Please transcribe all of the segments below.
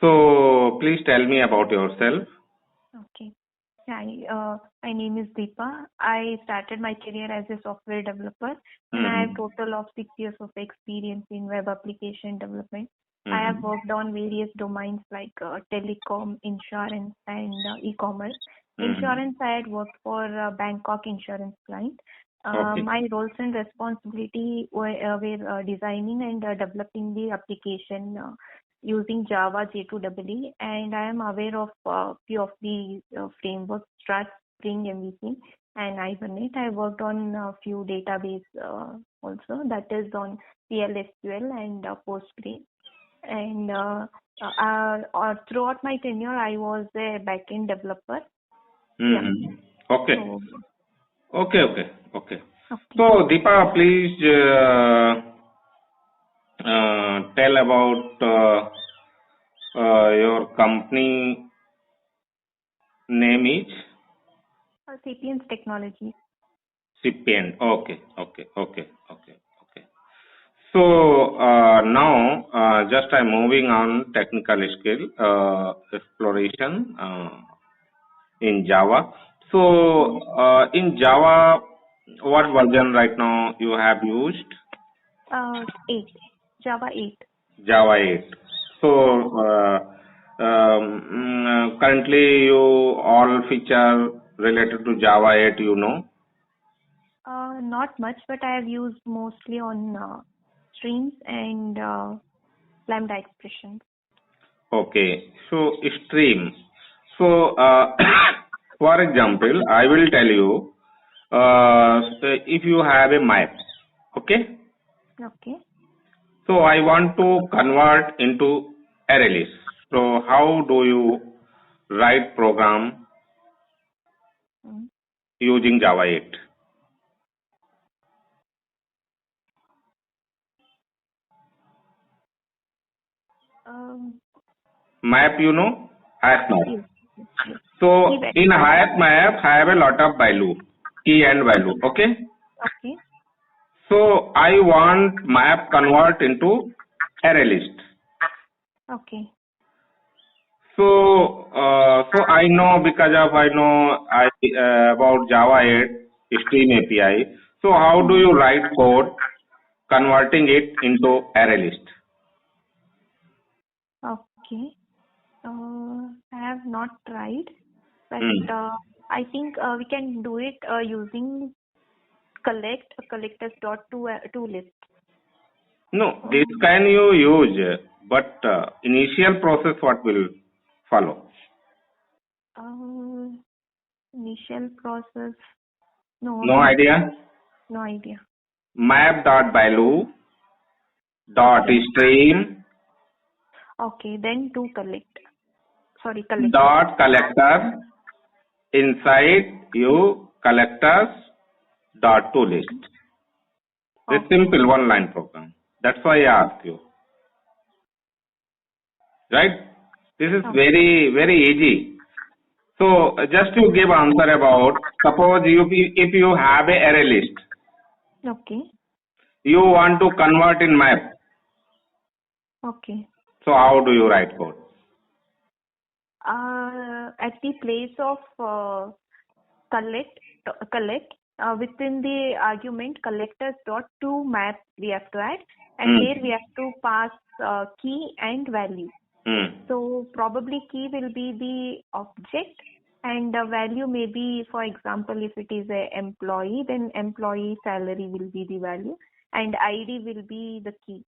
So please tell me about yourself. Okay. Hi, my name is Deepa. I started my career as a software developer, and I have total of 6 years of experience in web application development. I have worked on various domains like telecom, insurance, and e-commerce. Insurance, I had worked for Bangkok Insurance client. Okay. My roles and responsibility were designing and developing the application using Java J2EE, and I am aware of few of the frameworks, Struts, Spring, MVC, and Hibernate. I worked on a few database also, that is on PLSQL and Postgre. And throughout my tenure, I was a backend developer. Yeah. Okay. So, Okay. So Deepa, please tell about your company name is Sapiens Technologies. Sapient. Okay. So now just I'm moving on technical skill exploration in Java. So in Java, what version right now you have used? 8. Java 8. Java 8. So currently you all feature related to Java 8 you know? Not much, but I have used mostly on streams and lambda expressions. Okay. So stream. So for example, I will tell you if you have a map, okay? Okay. So I want to convert into array list. So how do you write program using Java 8? Map, you know, Hayat map. Yes. So in Hayat map, I have a lot of value, key and value. Okay. Okay. So I want map convert into array list. Okay. So I know because of I know about Java 8 Stream API. So how do you write code converting it into array list? Okay. I have not tried, but I think we can do it using collectors.toList. No, this can you use, but initial process what will follow? Initial process. No idea. No idea. Map.value dot stream Okay, then to collect. Dot collector inside you collectors dot to list. It's simple one line program. That's why I asked you. Right? This is very, very easy. So just to give answer about, suppose if you have a array list. Okay. You want to convert in map. Okay. So how do you write code? At the place of collect within the argument collectors.toMap we have to add, and there we have to pass key and value. So probably key will be the object, and the value may be, for example, if it is a employee, then employee salary will be the value, and ID will be the key.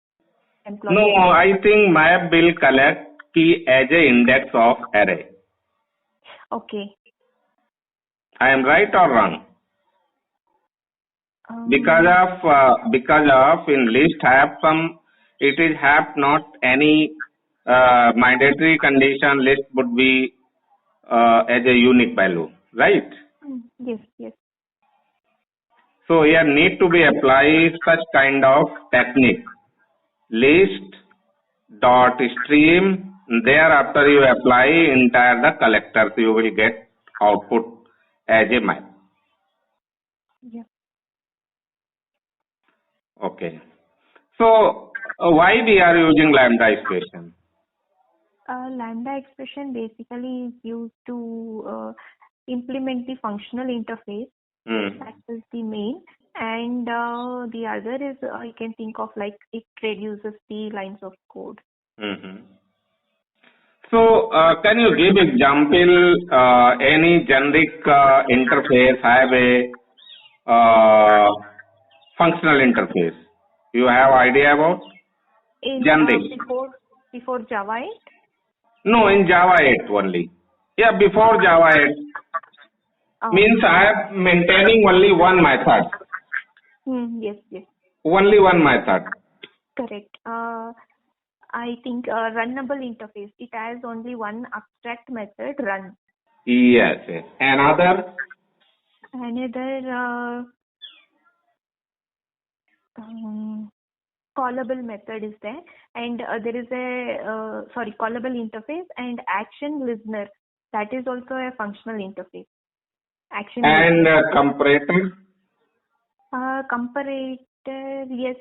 Employee no, I think map will collect key as a index of array. Okay. I am right or wrong? Because of in list have some, it is have not any mandatory condition. List would be as a unique value, right? Yes. So here need to be applied such kind of technique. List dot stream. Thereafter you apply entire the collector, so you will get output as a map. Yeah. Okay. So why we are using lambda expression? Lambda expression basically is used to implement the functional interface. That is the main. And the other is you can think of like it reduces the lines of code. So, can you give example, any generic interface have a functional interface? You have idea about? Generic. Before Java 8? No, in Java 8 only. Yeah, before Java 8. Means I am maintaining only one method. Yes. Only one method. Correct. I think runnable interface. It has only one abstract method, run. Yes. Another callable method is there, and there is a callable interface and action listener. That is also a functional interface. Action and comparator. Comparator, yes.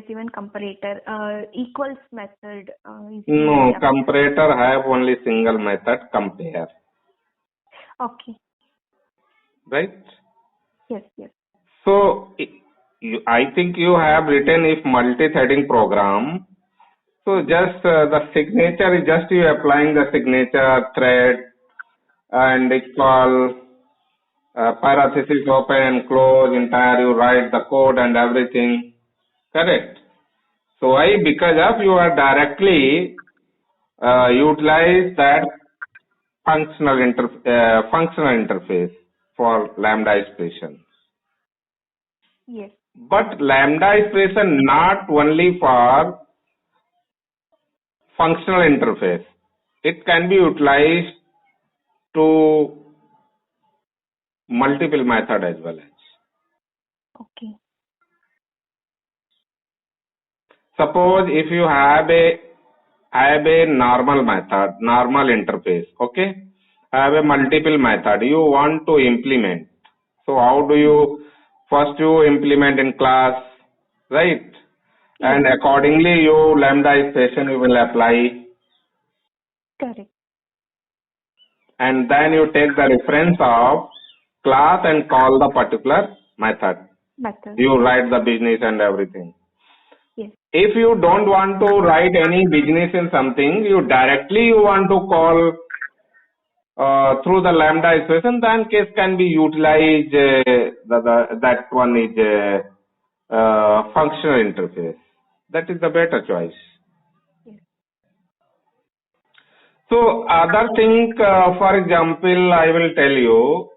Even comparator. Equals method. No, comparator have only single method, compare. Okay. Right? Yes. So, I think you have written if multi-threading program. So just the signature is just you applying the signature thread and equal parenthesis open and close entire, you write the code and everything. Correct. So why? Because of you are directly utilize that functional interface for lambda expression. Yes. But lambda expression not only for functional interface. It can be utilized to multiple method as well as. Okay. Suppose if you have a normal method, normal interface, okay? Have a multiple method you want to implement. So how do you first you implement in class, right? Yes. And accordingly you lambda expression you will apply. Correct. And then you take the reference of class and call the particular method. You write the business and everything. Yes. If you don't want to write any business in something, you directly want to call through the lambda expression, then case can be utilized. That one is functional interface. That is the better choice. Yes. So other thing, for example, I will tell you.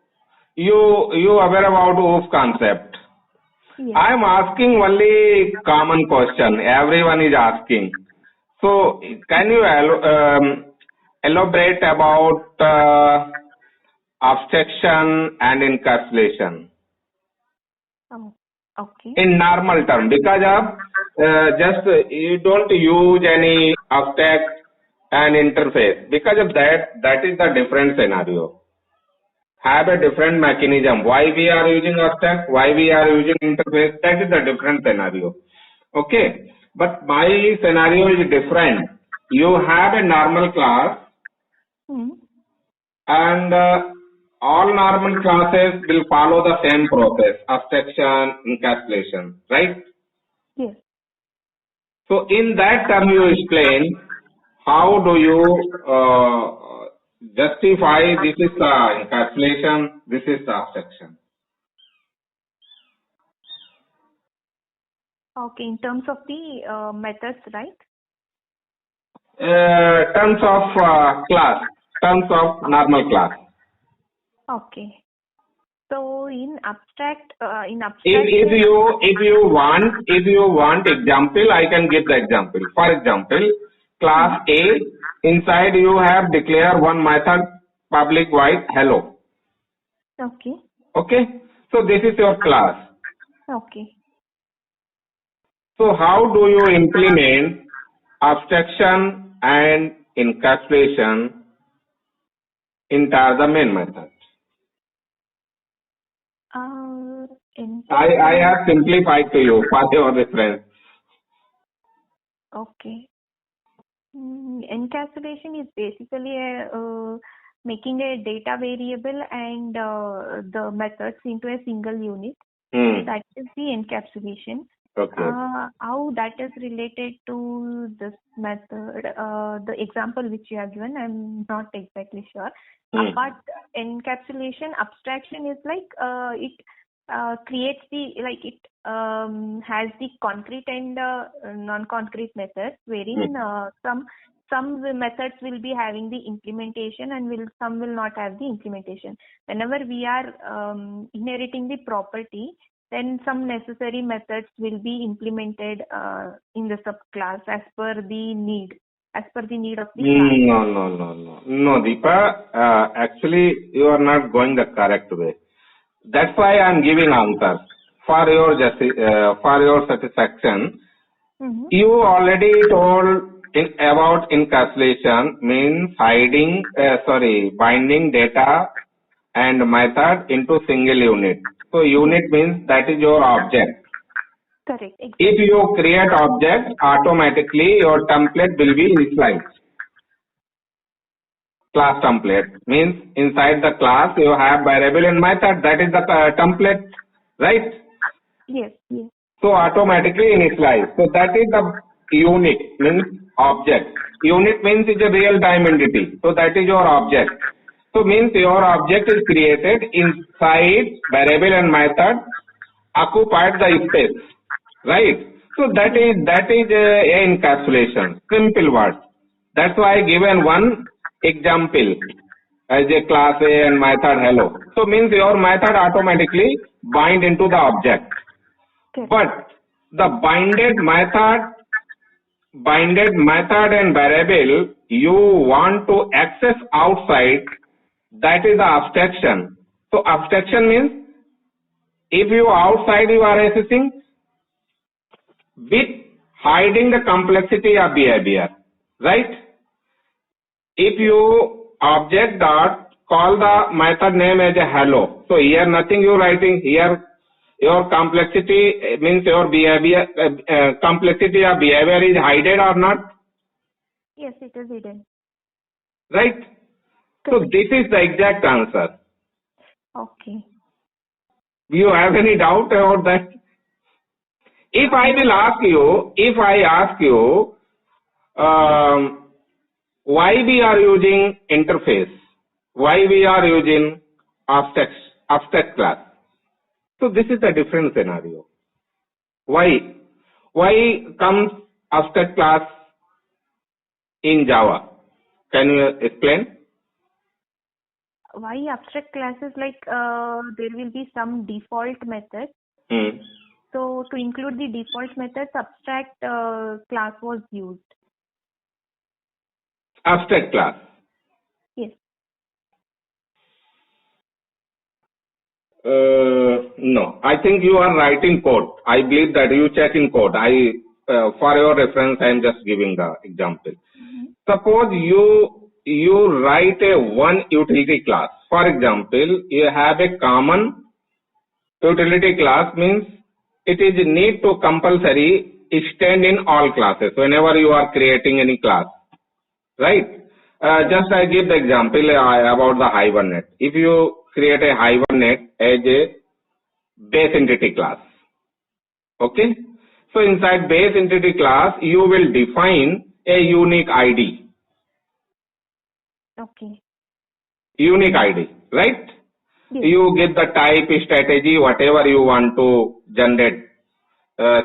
You aware about OOF concept? Yes. I am asking only common question. Everyone is asking. So can you elaborate about abstraction and encapsulation? Okay. In normal term, because of just you don't use any abstract and interface. Because of that is the different scenario. Have a different mechanism. Why we are using abstract, why we are using interface, that is a different scenario. Okay. But my scenario is different. You have a normal class and all normal classes will follow the same process, abstraction, encapsulation, right? Yes. So in that term you explain how do you justify this is the encapsulation, this is the abstraction. Okay, in terms of the methods, right? Terms of class, terms of normal class. Okay. So in abstract, if you want example, I can give the example. For example, class A, inside you have declare one method public void hello. Okay. Okay. So this is your class. Okay. So how do you implement abstraction and encapsulation into the main method? I have simplified to you for your reference. Okay. encapsulation is basically making a data variable and the methods into a single unit. That is the encapsulation. Okay. How that is related to this method, the example which you have given, I'm not exactly sure. Apart encapsulation, abstraction is like it creates the it has the concrete and non-concrete methods, wherein some methods will be having the implementation and some will not have the implementation. Whenever we are inheriting the property, then some necessary methods will be implemented in the subclass as per the need of the class. No, Deepa. Actually, you are not going the correct way. That's why I am giving answers for your satisfaction. You already told about encapsulation means binding data and method into single unit. So unit means that is your object. Correct. Exactly. If you create object, automatically your template will be initialized. Class template means inside the class you have variable and method, that is the template, right? Yes. So automatically initialize. So that is the unit means object. Unit means is a real time entity. So that is your object. So means your object is created inside variable and method occupied the space, right? So that is a encapsulation. Simple words. That's why I given one example as a class A and method hello. So means your method automatically bind into the object. Okay. But the binded method and variable you want to access outside, that is the abstraction. So abstraction means if you outside you are accessing with hiding the complexity of behavior, right? If you object dot call the method name as a hello, so here nothing you writing, here your complexity means your behavior complexity of behavior is hidden or not? Yes, it is hidden. Right? So this is the exact answer. Okay. Do you have any doubt about that? If I ask you, why we are using interface? Why we are using abstract class? So this is a different scenario. Why? Why comes abstract class in Java? Can you explain? Why abstract classes? There will be some default methods. So to include the default methods, abstract class was used. Abstract class. Yes. No, I think you are writing code. I believe that you check in code. For your reference, I am just giving the example. Suppose you write a one utility class. For example, you have a common utility class means it is need to compulsory extend in all classes whenever you are creating any class, right? Just I give the example about the Hibernate. If you create a Hibernate as a base entity class, okay? So inside base entity class, you will define a unique ID. Okay. Unique ID, right? Yes. You give the type, strategy, whatever you want to generate,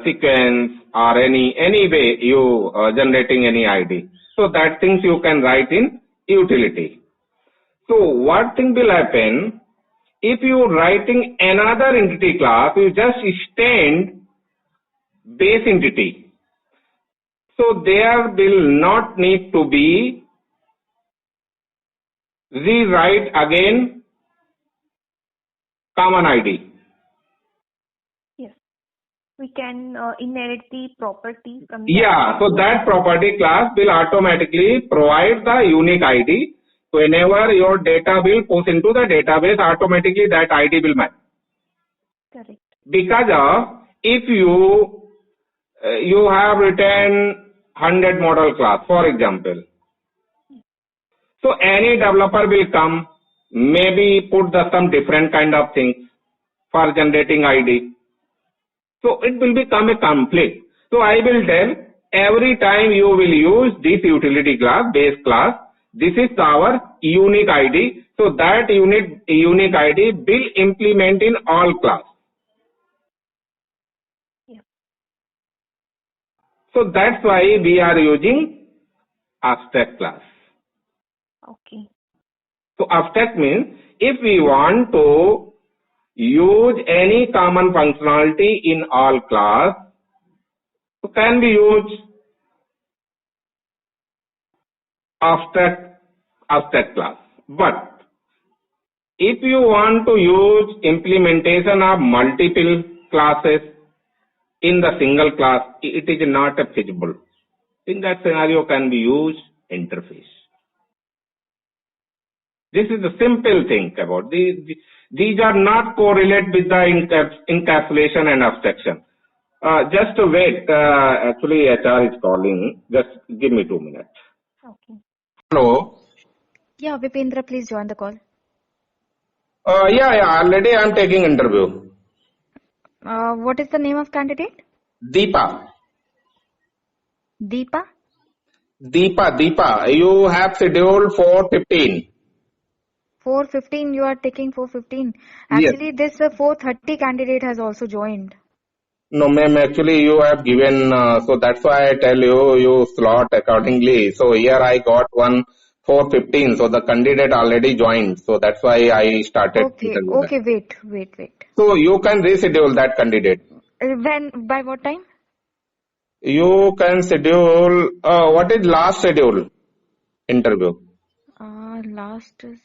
sequence or any way you generating any ID. So that things you can write in utility. So what thing will happen if you writing another entity class, you just extend base entity. So there will not need to be rewrite again common ID. Yes. We can inherit the property from so that property class will automatically provide the unique ID. Whenever your data will push into the database, automatically that ID will match. Correct. Because if you have written 100 model class, for example, So any developer will come, maybe put some different kind of things for generating ID. So it will become a conflict. So I will tell every time you will use this utility class, base class, this is our unique ID. So that unique ID will implement in all class. Yeah. So that's why we are using abstract class. Okay. So abstract means if we want to use any common functionality in all class, so can we use abstract class. But if you want to use implementation of multiple classes in the single class, it is not feasible. In that scenario, can we use interface? This is the simple thing about these are not correlate with the encapsulation and abstraction. Just wait. Actually, HR is calling. Just give me 2 minutes. Okay. Hello. Yeah, Vipendra, please join the call. Yeah. Already I am taking interview. What is the name of candidate? Deepa. Deepa? Deepa. You have scheduled 4:15. 4:15, you are taking 4:15. Yes. Actually, this 4:30 candidate has also joined. No, ma'am. Actually, you have given. So that's why I tell you slot accordingly. So here I got one 4:15. So the candidate already joined. So that's why I started. Okay, wait. So you can reschedule that candidate. By what time? You can schedule. What is last schedule interview? Last is.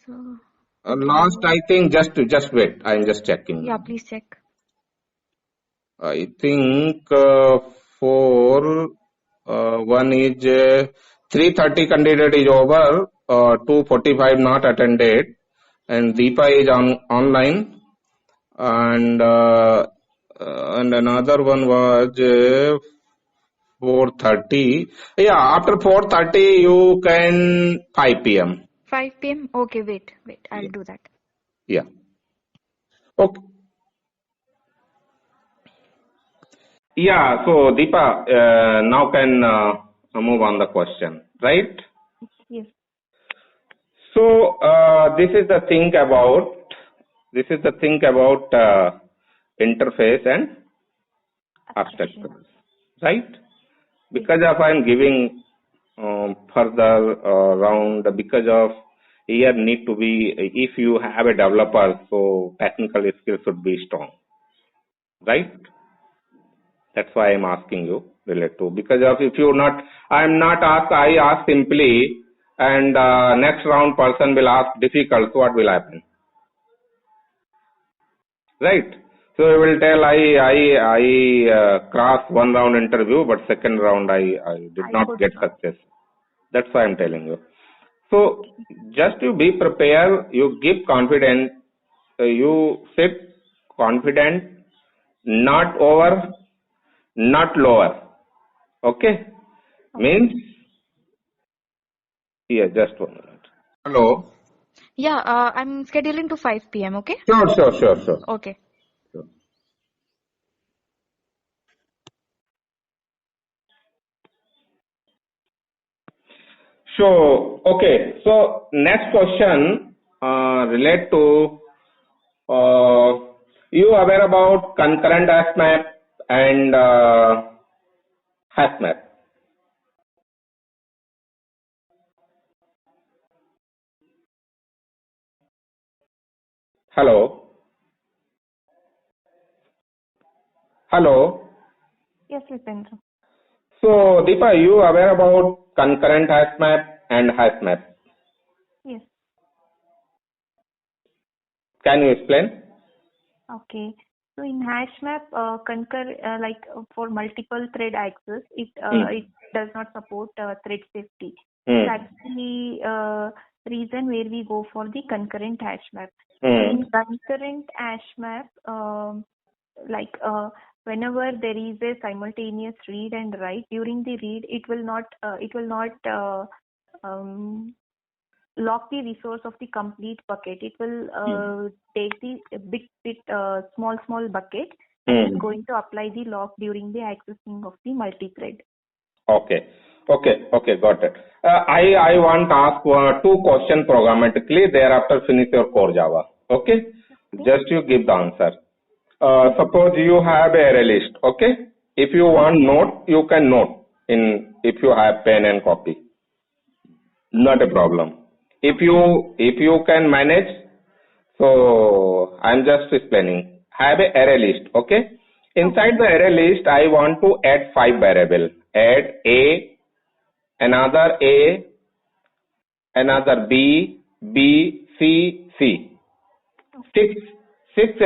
Last, I think. Just wait. I'm just checking. Yeah, please check. I think one is 3:30 candidate is over, 2:45 not attended, and Deepa is online, and another one was 4:30. Yeah, after 4:30 you can 5 p.m. 5 p.m. Okay, wait. I'll do that. Yeah. Okay. Yeah. So Deepa, now can move on the question, right? Yes. So this is the thing about interface and abstraction, right? Because of I'm giving further round, because of here need to be, if you have a developer, so technical skills should be strong, right? That's why I'm asking you relate to, because of if you not, I'm not asked, I ask simply, and next round person will ask difficult, so what will happen? Right? So I will tell I crossed one round interview, but second round I did not get success. That's why I'm telling you. So just to be prepared, you give confidence, you sit confident, not over, not lower. Okay? Means, yeah, just 1 minute. Hello? Yeah, I'm scheduling to 5 p.m. Okay? Sure. Okay. So, okay. So, next question relate to you aware about concurrent hash map and hash map? Hello? Yes, Vipendra. So, Deepa, you aware about concurrent hash map and hash map? Yes. Can you explain? Okay. So in HashMap, for multiple thread access, it does not support thread safety. That's the reason where we go for the concurrent HashMap. In concurrent HashMap, whenever there is a simultaneous read and write, during the read, it will not lock the resource of the complete bucket. It will take the small bucket and is going to apply the lock during the accessing of the multi-thread. Okay. Got it. I want to ask two questions programmatically. Thereafter, finish your core Java. Okay. Just you give the answer. Suppose you have a array list. Okay. If you want note, you can note if you have pen and copy. Not a problem. If you can manage, so I'm just explaining. Have a array list. Okay. Inside the array list, I want to add 5 variables. Add A, another B, C, C. Six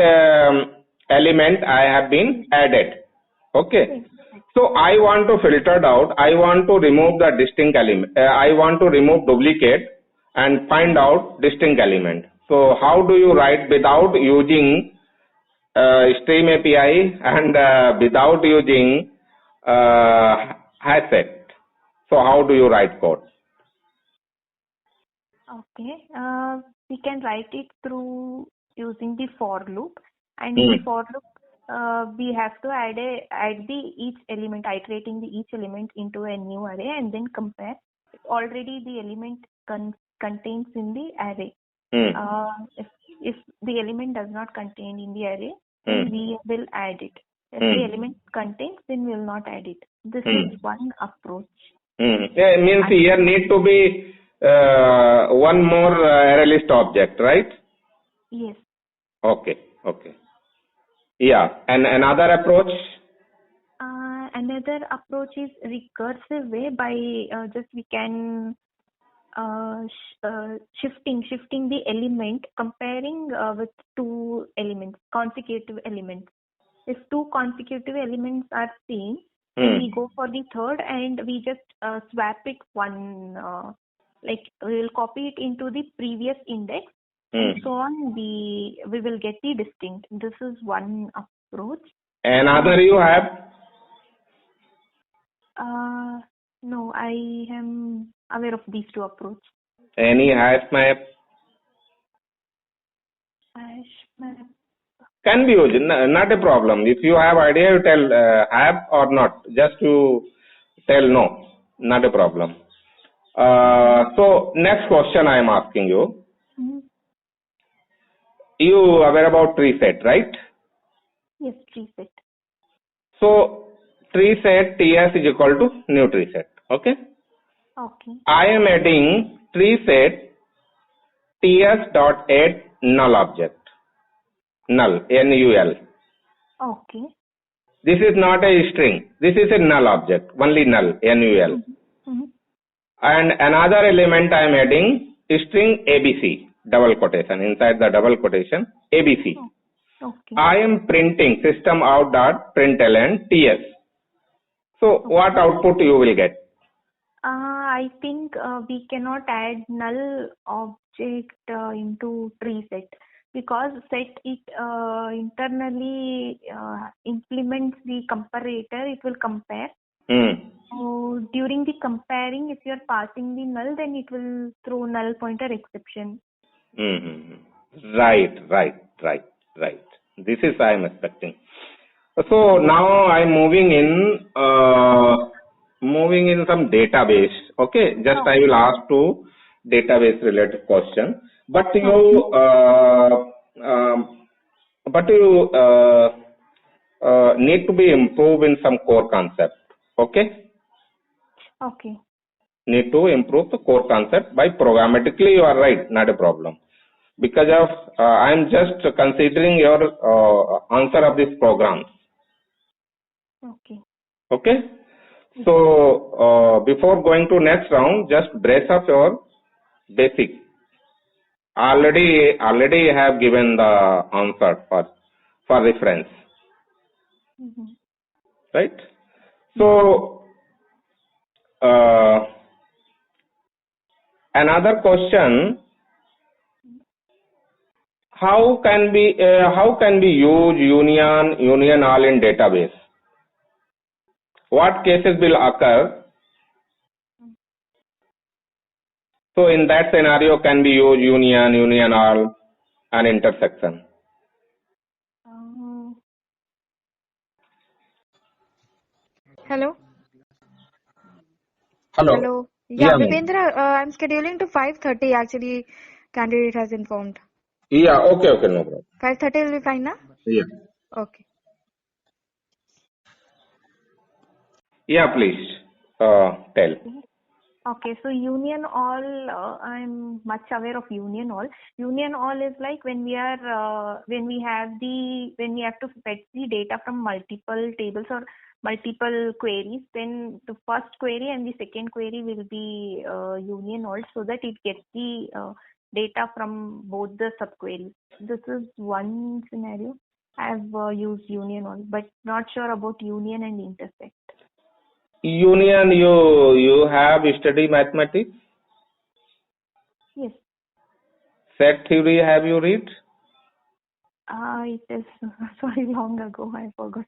element I have been added. Okay. So I want to filter out. I want to remove the distinct element. I want to remove duplicate and find out distinct element. So how do you write without using Stream API and without using HashSet? So how do you write code? Okay. We can write it through using the for loop, and in the for loop we have to add each element, iterating each element into a new array and then compare. Already the element contains in the array. If the element does not contain in the array, then we will add it. If the element contains, then we will not add it. This is one approach. Yeah, it means here need to be one more array list object, right? Yes. Okay. Yeah, and another approach? Another approach is recursive way. By we can shifting the element, comparing with two elements, consecutive elements. If two consecutive elements are seen, then we go for the third and we just swap it one, we will copy it into the previous index, and so on. We will get the distinct. This is one approach. Another you have? No, I am aware of these two approaches. Any hash map? Hash map can be used, not a problem. If you have idea, you tell have or not. Just you tell no, not a problem. So next question I am asking you. You aware about tree set, right? Yes, tree set. So tree set TS is equal to new tree set. Okay. I am adding tree set TS dot add null object. Null, N-U-L. Okay. This is not a string. This is a null object, only null, N-U-L. And another element I am adding string ABC, double quotation. Inside the double quotation, ABC. I am printing system out dot println TS. So what output you will get? I think we cannot add null object into tree set, because set it internally implements the comparator. It will compare. So during the comparing, if you are passing the null, then it will throw null pointer exception. Right. This is I am expecting. So now I am moving in some database. Okay, just I will ask two database related question. But you need to be improved in some core concept. Okay. Need to improve the core concept by programmatically. You are right, not a problem. Because of I am just considering your answer of this program. Okay. So before going to next round, just brush up your basic. Already have given the answer for reference. Right. So another question: how can we use union all in database? What cases will occur So in that scenario, can be used union, union all, and intersection. Hello? Hello. Hello? Yeah, Yeah, ma'am. Vipendra, I'm scheduling to 5:30 actually. Candidate has informed. Yeah, okay, no problem. 5:30 will be fine, na? Yeah. Okay. Yeah, please. Tell. Okay, so union all, I'm much aware of union all. Union all is like when we are when we have to fetch the data from multiple tables or multiple queries. Then the first query and the second query will be union all, so that it gets the data from both the subqueries. This is one scenario. I've used union all, but not sure about union and intersect. Union, you have studied mathematics. Yes. Set theory have you read? It is sorry, long ago. I forgot.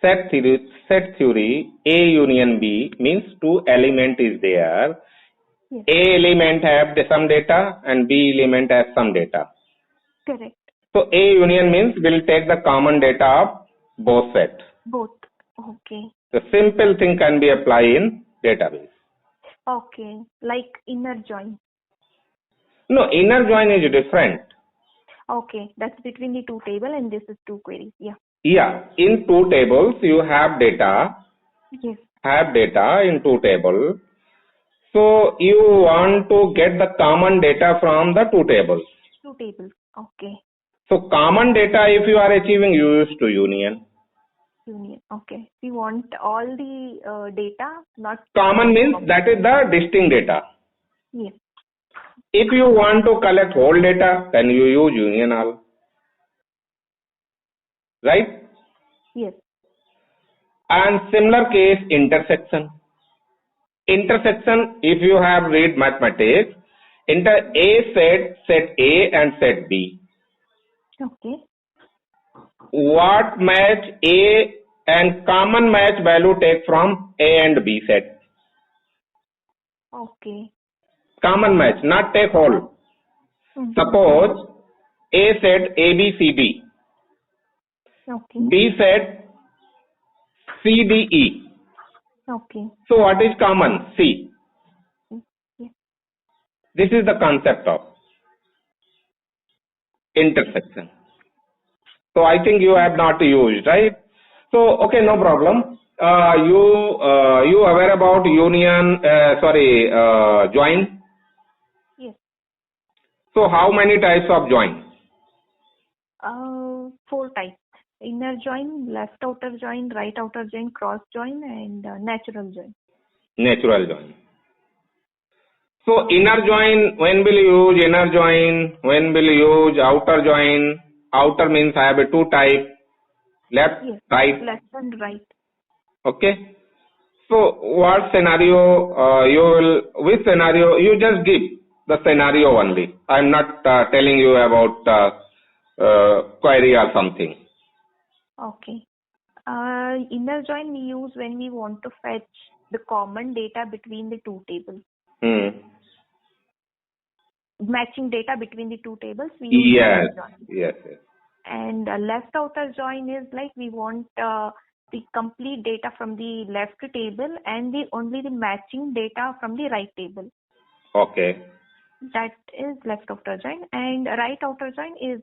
Set theory, A union B means two element is there. Yes. A element have some data and B element has some data. Correct. So A union means we'll take the common data of both sets. Both. Okay. The simple thing can be applied in database. Okay. Like inner join. No, inner join is different. Okay. That's between the two table and this is two queries. Yeah. Yeah, in two tables you have data. Yes. Have data in two tables. So you want to get the common data from the two tables. Two tables. Okay. So common data if you are achieving, you use to union. Union. Okay. We want all the data, not Common means that is the distinct data. Yes. If you want to collect whole data, then you use union all. Right? Yes. And similar case intersection. Intersection, if you have read mathematics, A set A and set B. Okay. What match A and common match value take from A and B set? Okay. Common match, not take whole. Mm-hmm. Suppose A set A B C D. Okay. B set C D E. Okay. So what is common? C. Yes. This is the concept of intersection. So I think you have not used, right? So okay, no problem. You aware about union? Join. Yes. So how many types of join? 4 types. Inner join, left outer join, right outer join, cross join, and natural join. Natural join. So inner join, when will you use inner join? When will you use outer join? Outer means I have a two type, left, Yes. right. Left and right. Okay. So what scenario which scenario, you just give the scenario only. I'm not telling you about query or something. Okay. Inner join we use when we want to fetch the common data between the two tables. Matching data between the two tables, we use Yes, inner join. yes. And left outer join is like we want the complete data from the left table and only the matching data from the right table. Okay. That is left outer join. And right outer join is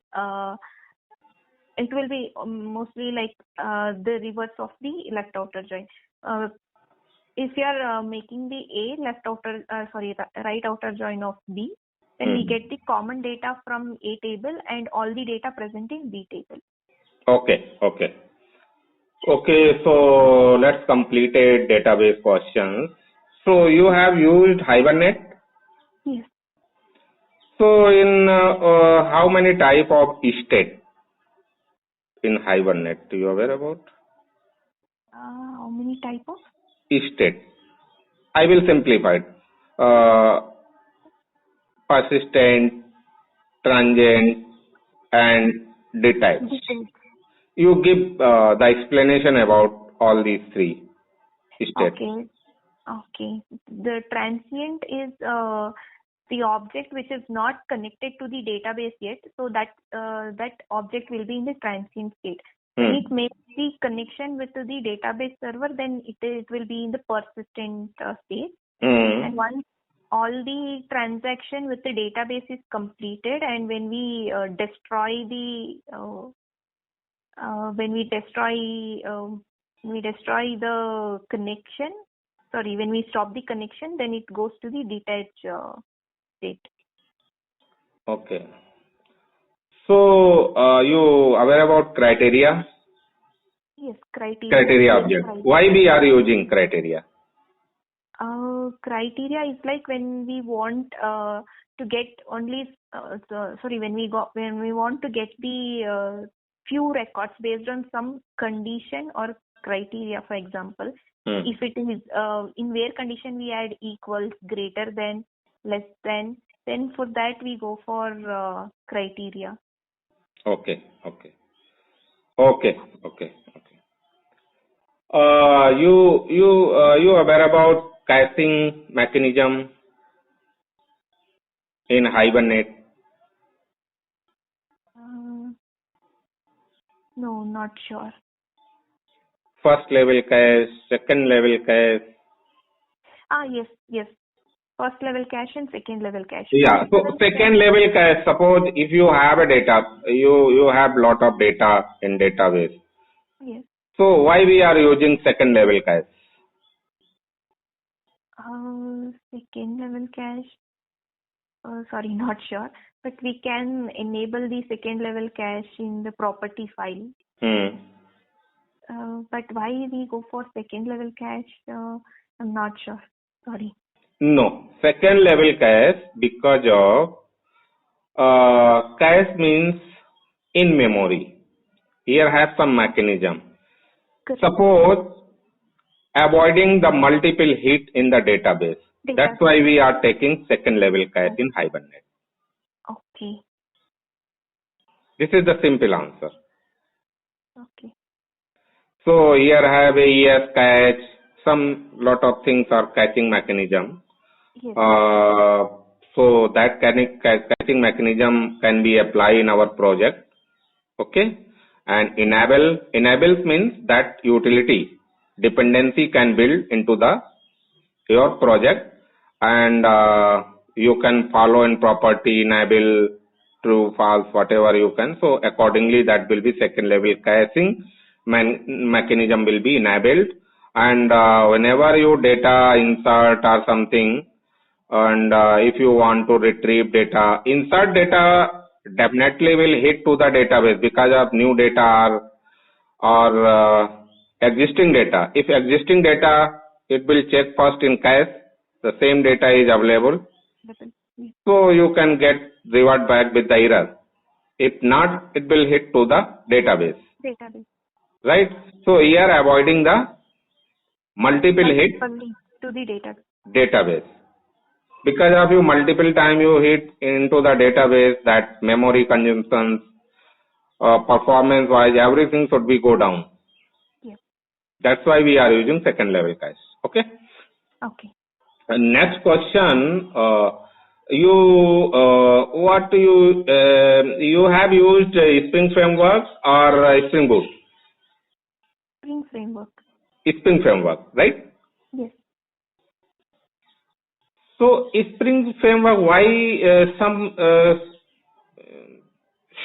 it will be mostly like the reverse of the left outer join. If you are making the right outer join of B, then we get the common data from A table and all the data present in B table. Okay. So let's complete a database question. So you have used Hibernate. Yes. So in how many type of state in Hibernate do you aware about? How many type of? State. I will simplify it. Persistent, transient, and detached. You give the explanation about all these three states. Okay. The transient is the object which is not connected to the database yet, so that object will be in the transient state. When it makes the connection with the database server, then it will be in the persistent state. And once all the transaction with the database is completed, and when we destroy the connection, when we stop the connection, then it goes to the detached state. Okay. So, you aware about criteria? Yes, criteria. Criteria object. Why we are using criteria? Criteria is like when we want to get only when we want to get the few records based on some condition or criteria. For example, if it is in where condition we add equals, greater than, less than, then for that we go for criteria. Okay. You aware about caching mechanism in Hibernate? No, not sure. First level cache, second level cache. Yes. First level cache and second level cache. Yeah. So second level cache. Suppose if you have a data, you have lot of data in database. Yes. So why we are using second level cache? Second level cache. Sorry, not sure. But we can enable the second level cache in the property file. But why we go for second level cache? I'm not sure. Sorry. No, second level cache because of cache means in memory. Here have some mechanism. Correct. Suppose avoiding the multiple hit in the database. That's why we are taking second level cache in Hibernate. Okay. This is the simple answer. Okay. So here have a ES cache. Some lot of things are caching mechanism. Yes. So that caching mechanism can be applied in our project. Okay. And enables means that utility dependency can build into your project, and you can follow in property, enable, true, false, whatever you can. So accordingly that will be second level caching mechanism will be enabled. And whenever you data insert or something, and if you want to retrieve data, insert data definitely will hit to the database because of new data or existing data. If existing data, it will check first in cache, the same data is available. So you can get revert back with the error. If not, it will hit to the database. Right? So here avoiding the multiple hit to the database. Because of you multiple time you hit into the database, that memory consumption, performance wise, everything should be go down. Yes. That's why we are using second level cache. Okay. Okay. Next question. You have used Spring Framework or Spring Boot? Spring Framework. Spring Framework, right? Yes. So Spring Framework, why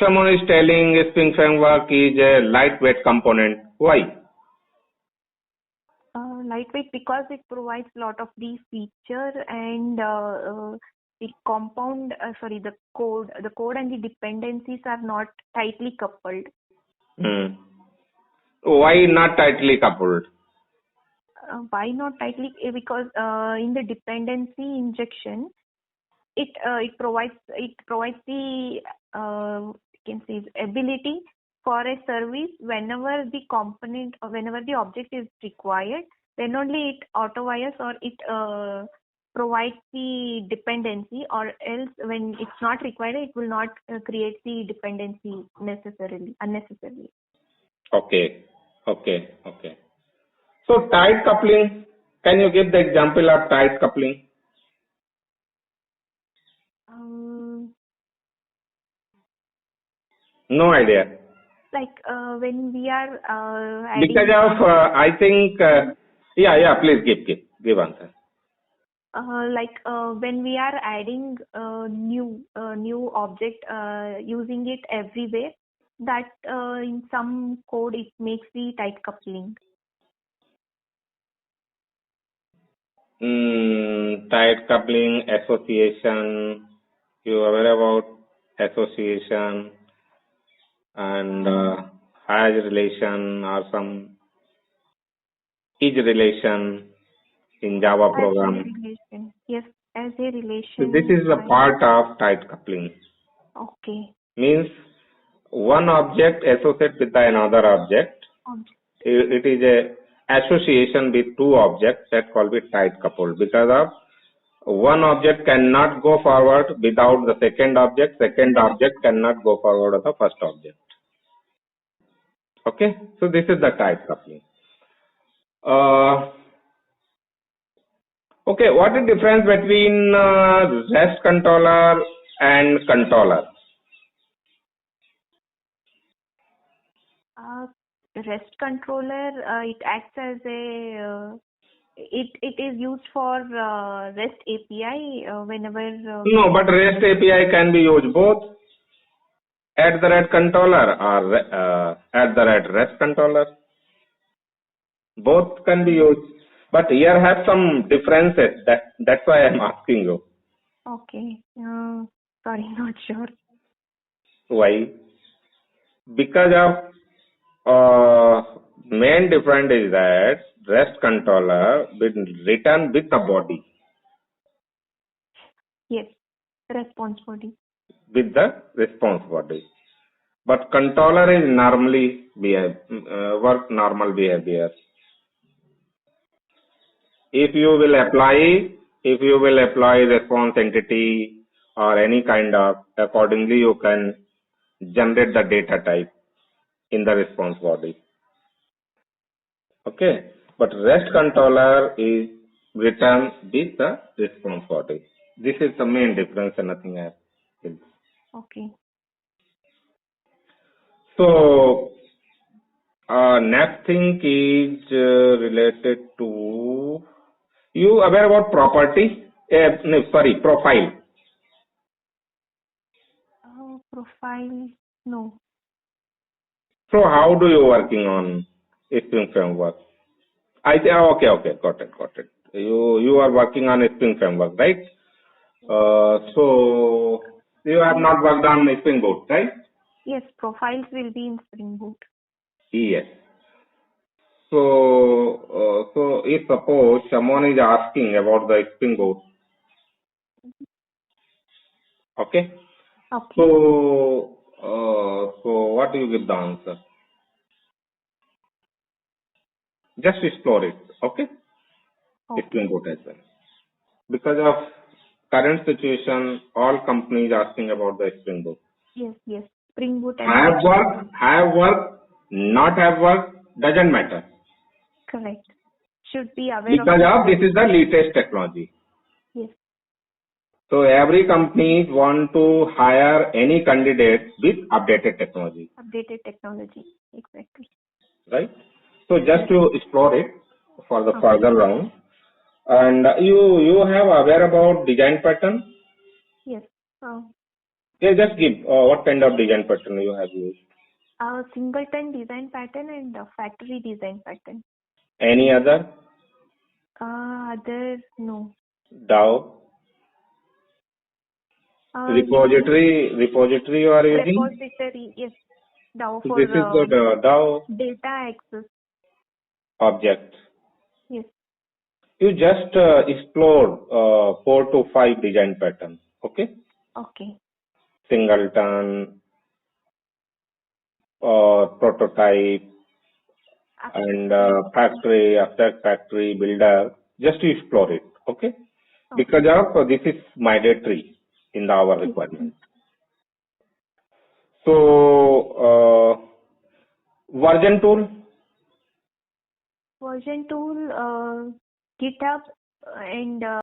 someone is telling Spring Framework is a lightweight component? Why? Lightweight because it provides a lot of the feature and the code and the dependencies are not tightly coupled. Why not tightly coupled? Why not tightly? Because in the dependency injection, it provides the ability for a service whenever the component or whenever the object is required, then only it auto-wires or it provides the dependency, or else when it's not required, it will not create the dependency unnecessarily. Okay. So tight coupling, can you give the example of tight coupling? Um, No idea. like when we are adding Because of, I think, yeah, please give answer. when we are adding new object using it everywhere, that in some code it makes the tight coupling. Tight coupling, association. You are aware about association and has relation or some is relation in Java As a program. relation, yes, as a So relation. this is a part of tight coupling. Okay. Means one object associates with another object. Object. It is a association with two objects that called it tight coupled because of one object cannot go forward without the second object cannot go forward with the first object. Okay, so this is the tight coupling. Okay, what is the difference between REST controller and controller? REST controller, it acts as a it is used for REST API whenever. No, but REST API can be used both @ controller or @REST controller. Both can be used, but here have some differences. That's why I'm asking you. Okay. Sorry, not sure. Why? Because of main difference is that REST controller been written with the body, Yes, response body. with the response body. But controller is normally work normal behavior. If you will apply response entity or any kind of, accordingly you can generate the data type in the response body. Okay, but REST controller is written with the response body. This is the main difference and nothing else. Okay. So next thing is related to, you aware about property? No, sorry, profile. Profile, no. So how do you working on Spring Framework? Okay, got it. You are working on Spring Framework, right? So you have not worked on Spring Boot, right? Yes, profiles will be in Spring Boot. Yes. So if suppose someone is asking about the Spring Boot, okay? Okay. So what do you give the answer? Just explore it, okay? Spring Boot as well. Because of current situation, all companies asking about the Spring Boot. Yes. Spring Boot. Have work, not have work, doesn't matter. Correct. Should be aware Because of this is the latest technology. Yes. So every company want to hire any candidate with updated technology. Updated technology, exactly. Right? So just to explore it for the further round. And you have aware about design pattern? Yes. Yeah, just give what kind of design pattern you have used. Singleton design pattern and factory design pattern. Any other? Other, no. DAO? Repository you are using? Repository, yes. DAO for This is the DAO data access. object. Yes. You just explore 4 to 5 design patterns. Okay? Okay. Singleton or prototype and factory, abstract factory, builder. Just to explore it. Okay? Because of this is mandatory in our requirement. So version tool? Version tool, GitHub and